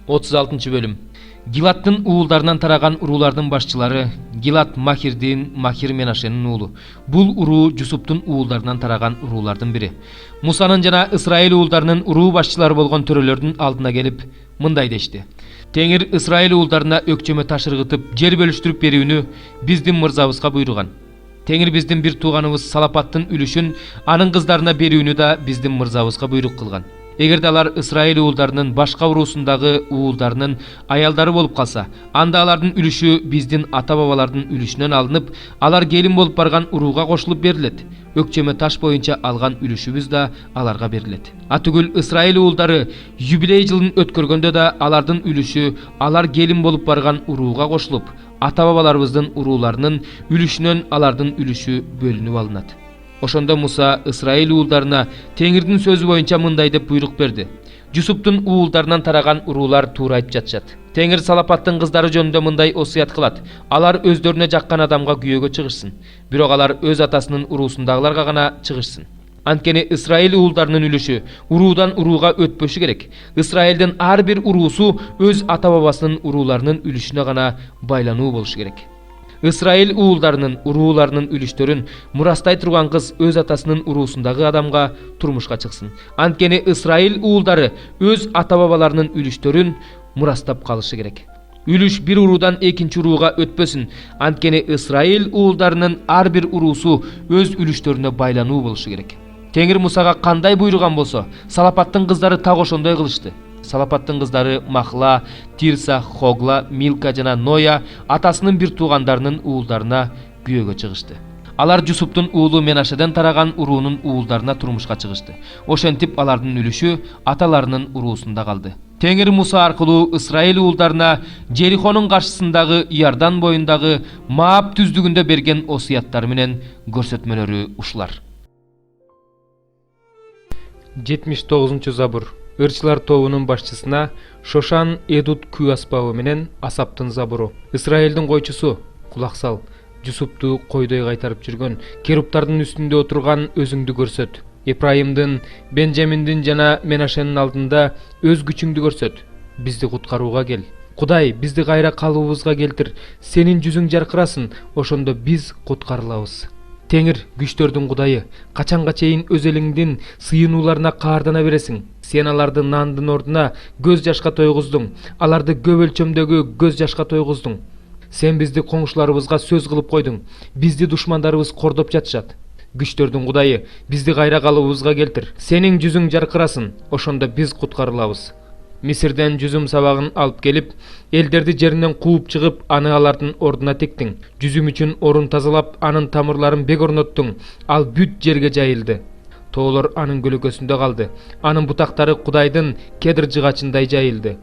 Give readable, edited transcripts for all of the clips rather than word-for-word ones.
36 bölüm. Giладтын уулдарынан тараган уруулардын башчылары Гилад Махирдин Махир Менашенин уулу. Бул уруу Жусуптун уулдарынан тараган уруулардын бири. Мусанын жана Исраил уулдарынын уруу башчылары болгон төрөлөрдүн алдына келип мындай дешти: Теңир Исраил уулдарына өкчөмө ташыргытып, жер бөлүштүрүп берүүнү биздин мырзабызга буйруган. Теңир биздин бир тууганыбыз Салапаттын үлүшүн анын кыздарына берүүнү да биздин мырзабызга буйрук кылган. Эгерде алар Исраил уулдарынын башка уруусундагы уулдарынын аялдары болуп калса, анда алардын үлүшү биздин ата-бабалардын үлүшүнөн алынып, алар келин болуп барган урууга кошулуп берилет. Өкчөмө таш боюнча алган үлүшүбүз да аларга берилет. Атүгүл Исраил уулдары юбилей жылын өткөргөндө да алардын үлүшү алар келин болуп барган урууга кошулуп, ата-бабаларыбыздын урууларынын үлүшүнөн алардын үлүшү бөлүнүп алынат. Ошондо Муса Исраил уулдарына Теңирдин сөзү боюнча мындай деп буйрук берди: Жусуптун уулдарынан тараган уруулар туура айтып жатышат. Теңир Салапаттын кыздары жөнүндө мындай осуят кылат: алар өздөрүнө жаккан адамга күйөөгө чыгышсын, бирок алар өз атасынын уруусундагыларга гана чыгышсын. Анткени Исраил уулдарынын үлүшү уруудан урууга өтпөшү керек. Исраилдин ар бир уруусу өз ата-бабасынын урууларынын үлүшүнө гана байлануу болушу керек. Исраил уулдарынын урууларынын үлүштөрүн мурастай турган кыз өз атасынын уруусундагы адамга турмушка чыксын. Анткени Исраил уулдары өз ата-бабаларынын үлүштөрүн мурастап калышы керек. Үлүш бир уруудан экинчи урууга өтпөсүн. Анткени Исраил уулдарынын ар бир уруусу өз үлүштөрүнө байлануу болушу керек. Теңир Мусага кандай буйруган болсо, Салапаттын кыздары так ошондой кылышты. Салапаттын кыздары Махла, Тирса, Хогла, Милка жана Ноя атасынын бир туугандарынын уулдарына күйөөгө чыгышты. Алар Жусуптун уулу Менашеден тараган уруунун уулдарына турмушка чыгышты. Ошентип алардын үлүшү аталарынын уруусунда калды. Теңир Муса аркылуу Исраил уулдарына Жерихонун каршысындагы Иордан боюндагы Маап түздүгүндө берген осуяттары менен көрсөтмөлөрү ушулар. 79 забур. Ырчылар тобунун башчысына Шошан Эдут күй аспабы менен Асаптын забуру. Исраилдин койчусу, кулак сал. Жусупту койдой кайтарып жүргөн керуптардын үстүндө отурган өзүңдү көрсөт. Ипраимдин, Бенжаминдин жана Менашенин алдында өз күчүңдү көрсөт. Бизди куткарууга кел. Кудай, бизди кайра калуубузга келтир. Сенин жүзүң жаркырасын, ошондо биз куткарылабыз. Теңир, күчтөрдүн Кудайы, качанга чейин өз элиңдин сыйынууларына каардана бересиң? Сен аларды нандын ордуна көз жашка тойгуздуң, аларды көп өлчөмдөгү көз жашка тойгуздуң. Сен бизди коңшуларыбызга сөз кылып койдуң, бизди душмандарыбыз кордоп жатышат. Күчтөрдүн Кудайы, бизди кайра калуубузга келтир. Сенин жүзүң жаркырасын, ошондо биз куткарылабыз. Мисирден жүзүм сабагын алып келип, элдерди жеринен кууп чыгып, аны алардын ордуна тектиң. Жүзүм үчүн орун тазалап, анын тамырларын бек орноттуң, ал бүт жерге жайылды. Тоолор анын көлөкөсүндө калды. Анын бутактары Кудайдын кедр жыгачындай жайылды.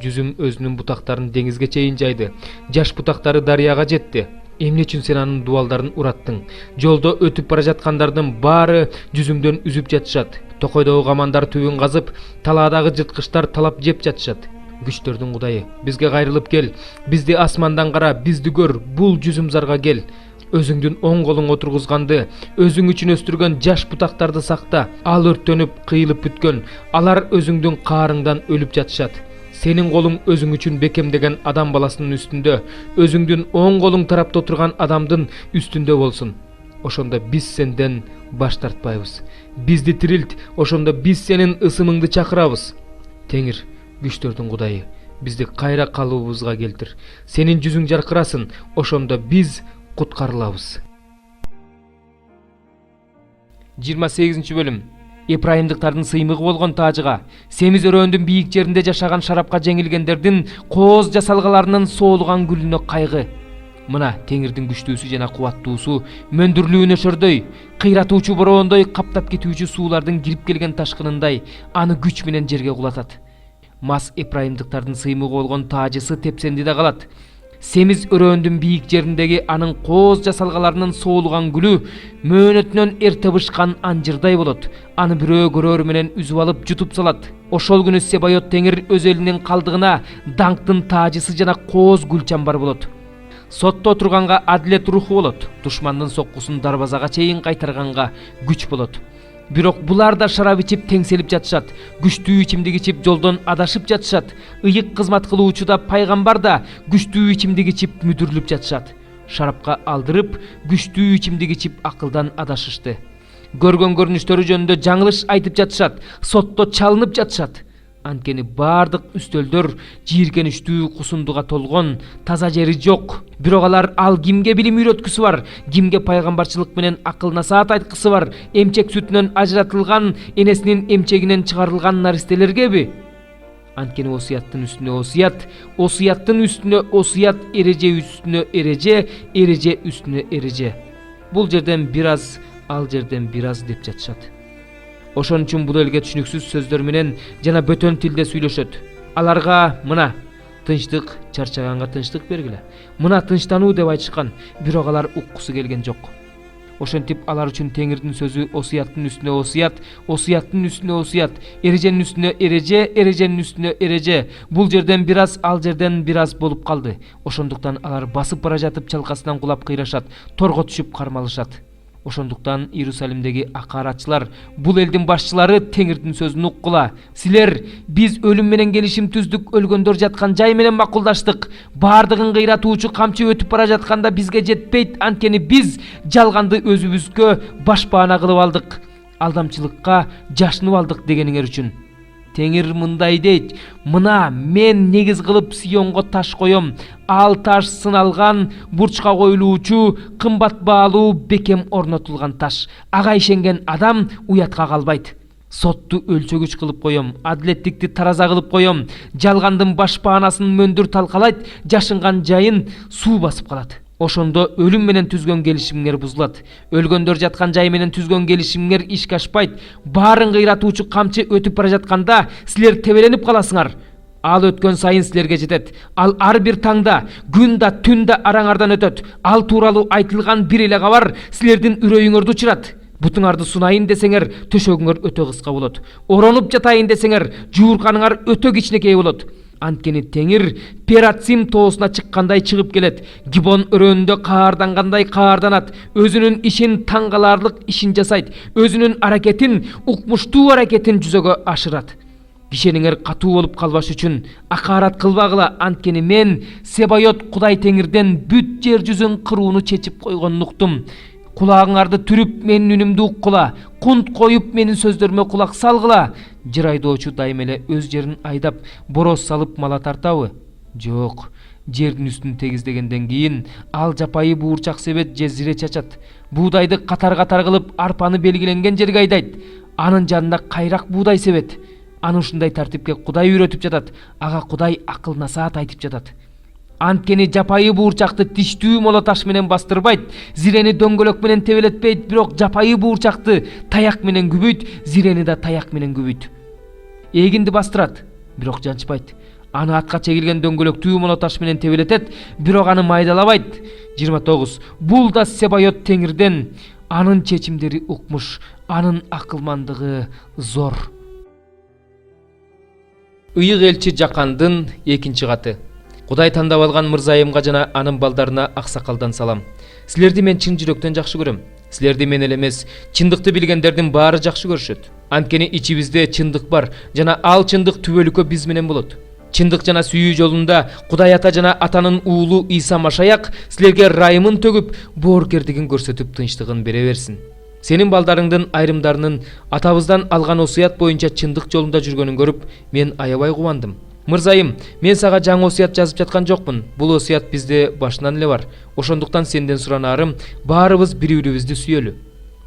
Жүзүм өзүнүн бутактарын деңизге чейин жайды. Жаш бутактары дарыяга жетти. Эмне үчүн сен анын дубалдарын ураттың? Жолдо өтүп бара жаткандардын баары жүзүмдөн үзүп жатышат. Токойдогу камандар түбүн казып, талаадагы жырткычтар талап жеп жатышат. Күчтөрдүн Кудайы, бизге кайрылып кел. Бизди асмандан кара, бизди көр. Бул жүзүм зарга кел. Өзүңдүн оң колуң отургузганды, өзүң үчүн өстүргөн жаш бутактарды сакта. Ал өрттөнүп, кыйылып бүткөн. Алар өзүңдүн каарыңдан өлүп жатышат. Сенин колуң өзүң үчүн бекемдеген адам баласынын үстүндө, өзүңдүн оң колуң тарапта отурган адамдын үстүндө болсун. Ошондо биз сенден баш тартпайбыз. Бизди тирилт, ошондо биз сенин ысымыңды чакырабыз. Теңир, күчтөрдүн Кудайы, бизди кайра калуубузга келтир. Сенин жүзүң жаркырасын, ошондо биз куткарылабыз. 28 бөлүм. Ипраимдыктардын сыймыгы болгон таажыга, Семиз өрөөндүн бийик жеринде жашаган шарапка жеңилгендердин кооз жасалгаларынын соолуган гүлүнө кайгы. Мына Теңирдин күчтүүсү жана кубаттуусу мөндүрлүү нөшөрдөй, кыйратуучу бороондой каптап кетүүчү суулардын кирип келген ташкынындай аны күч менен жерге кулатат. Мас Ипраимдыктардын сыймыгы болгон таажысы тепсенди да калат. Семиз өрөөндүн бийик жериндеги анын кооз жасалгаларынын соолуган гүлү мөөнөтүнөн эрте бышкан анжырдай болот. Аны бирөө көрөр менен үзүп алып жутуп салат. Ошол күнү Себайот Теңир өз элинин калдыгына даңктын таажысы жана кооз гүл чамбар болот. Сотто отурганга адилет руху болот. Душмандын соккусун дарбазага чейин кайтарганга күч болот. Бирок булар да шарап ичип теңселип жатышат. Күчтүү ичимдик ичип жолдон адашып жатышат. Ыйык кызмат кылуучу да пайгамбар да күчтүү ичимдик ичип мүдүрүлүп жатышат. Шарапка алдырып, күчтүү ичимдик ичип акылдан адашышты. Көргөн көрүнүштөрү жөнүндө жаңылыш айтып жатышат, сотто чалынып жатышат. Анткени бардык үстөлдөр жийиркеничтүү кусундуга толгон, таза жери жок. Бирок алар ал кимге билим үйрөткүсү бар, кимге пайгамбарчылык менен акыл насаат айткысы бар, эмчек сүтүнөн ажыратылган, энесинин эмчегинен чыгарылган наристелергеби? Анткени осуяттын үстүнө осуят, осуяттын үстүнө осуят, эреже үстүнө эреже, эреже үстүнө эреже. Бул жерден бир аз, ал жерден бир аз деп жатышат. Ошон үчүн бул элге түшүнүксүз сөздөр менен жана бөтөн тилде сүйлөшөт. Аларга мына тынчтык, чарчаганга тынчтык бергиле. Мына тынчтануу деп айтышкан, бирок алар уккусу келген жок. Ошентип алар үчүн Теңирдин сөзү осуяттын үстүнө осуят, осуяттын үстүнө осуят, эреженин үстүнө эреже, эреженин үстүнө эреже. Бул жерден бир аз, ал жерден бир аз болуп калды. Ошондуктан алар басып бара жатып чалкасынан кулап кыйрашат, торго түшүп кармалышат. Ошондуктан Иерусалимдеги акаратчылар, бул элдин башчылары Теңирдин сөзүн уккула. Силер, биз өлүм менен келишим түздүк, өлгөндөр жаткан жай менен макулдаштык. Бардыгын кыйратуучу камчы өтүп бара жатканда бизге жетпейт, анткени биз жалганды өзүбүзгө башпаана кылып алдык. Алдамчылыкка жашынып алдык дегениңер үчүн. Теңир мындай дейт: мына мен негиз кылып Сионго таш коем. Ал таш сыналган, бурчка коюлуучу, кымбат баалуу, бекем орнотулган таш. Ага ишенген адам уятка калбайт. Сотту өлчөгүч кылып коем, адилеттикти тараза кылып коем. Жалгандын башпаанасын мөндүр талкалайт, жашынган жайын суу басып калат. Ошондо өлүм менен түзгөн келишимиңер бузулат. Өлгөндөр жаткан жай менен түзгөн келишимиңер ишке ашпайт. Баарын кыйратуучу камчы өтүп бара жатканда силер тебеленип каласыңар. Ал өткөн сайын силерге жетет. Ал ар бир таңда, күн да түн да араңардан өтөт. Ал тууралуу айтылган бир эле кабар силердин үрөйүңөрдү учурат. Бутуңарды сунайын десеңер, төшөгүңөр өтө кыска болот. Оронуп жатайын десеңер, жуурканыңар өтө кичинекей болот. Анткени Теңир Ператсим тоосуна чыккандай чыгып келет. Гибон өрөөнүндө каардангандай каарданат. Өзүнүн ишин таңгаларлык ишин жасайт. Өзүнүн аракетин, укмуштуу аракетин жүзөгө ашырат. Кишениңер катуу болуп калбаш үчүн акарат кылбагыла, анткени мен Себайот Кудай Теңирден бүт жер жүзүн кырууну чечип койгонун уктум. Кулагыңарды түрүп менин үнүмдү уккула, кунт коюп менин сөздөрүмө кулак салгыла. Жыр айдоочу дайым эле өз жерин айдап, бороз салып мала тартабы? Жок. Жердин үстүн тегиздегенден кийин ал жапайы буурчак себет же зире чачат. Буудайды катар-катар кылып арпаны белгиленген жерге айдайт. Анын жанында кайрак буудай себет. Аны ушундай тартипке Кудай үйрөтүп жатат. Ага Кудай акыл насаат айтып жатат. Анткени жапайы буурчакты тиштүү мола таш менен бастырбайт, зирени дөңгөлөк менен тебелетпейт, бирок жапайы буурчакты таяк менен күбөйт, зирени да таяк менен күбөйт. Эгинди бастырат, бирок жанчпайт. Аны атка чегилген дөңгөлөктүү мола таш менен тебелетет, бирок аны майдалабайт. 29. Бул да Себайот Теңирден. Анын чечимдери укмуш, анын акылмандыгы зор. Ыйык элчи Жакандын 2 каты. Кудай тандап алган мырзайымга жана анын балдарына аксакалдан салам. Силерди мен чын жүрөктөн жакшы көрөм. Силерди мен эле эмес, чындыкты билгендердин баары жакшы көрүшөт. Анткени ичибизде чындык бар, жана ал чындык түбөлүккө биз менен болот. Чындык жана сүйүү жолунда Кудай ата жана атанын уулу Иса Машаяк силерге райымын төгүп, боорукердигин көрсөтүп тынчтыгын бере берсин. Сенин балдарыңдын айрымдарынын атабыздан алган осуят боюнча чындык жолунда жүргөнүн көрүп, мен аябай кубандым. Мырзайым, мен сага жаңы осуят жазып жаткан жокмун. Бул осуят бизде башынан эле бар. Ошондуктан сенден суранаарым, баарыбыз бири-бирибизди сүйөлү.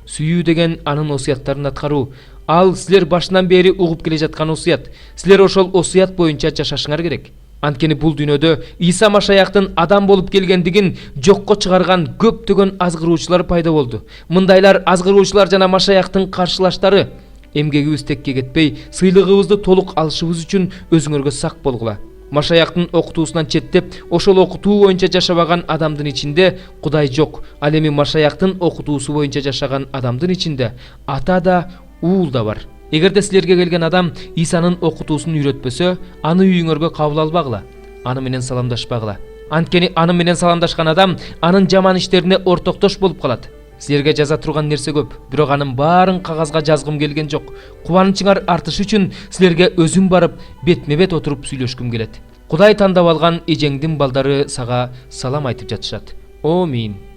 Сүйүү деген анын осуяттарын аткаруу. Ал силер башынан бери угуп келе жаткан осуят. Силер ошол осуят боюнча жашашыңар керек. Анткени бул дүйнөдө Иса Машаяктын адам болуп келгендигин жокко чыгарган көптөгөн азгыруучулар пайда болду. Мындайлар азгыруучулар жана Машаяктын каршылаштары. Эмгегибиз текке кетпей, сыйлыгыбызды толук алышыбыз үчүн өзүңөргө сак болгула. Машаяктын окутуусунан четтеп, ошол окутуу боюнча жашабаган адамдын ичинде Кудай жок. Ал эми Машаяктын окутуусу боюнча жашаган адамдын ичинде ата да, уул да бар. Эгерде силерге келген адам Исанын окутуусун үйрөтпөсө, аны үйүңөргө кабыл албагыла, аны менен саламдашпагыла. Анткени аны менен саламдашкан адам анын жаман иштерине ортоктош болуп калат. Силерге жаза турган нерсе көп, бирок анын баарын кагазга жазгым келген жок. Кубанычыңар артыш үчүн силерге өзүм барып, бетме-бет отуруп сүйлөшкүм келет. Кудай тандап алган эжеңдин балдары сага салам айтып жатышат. Амин.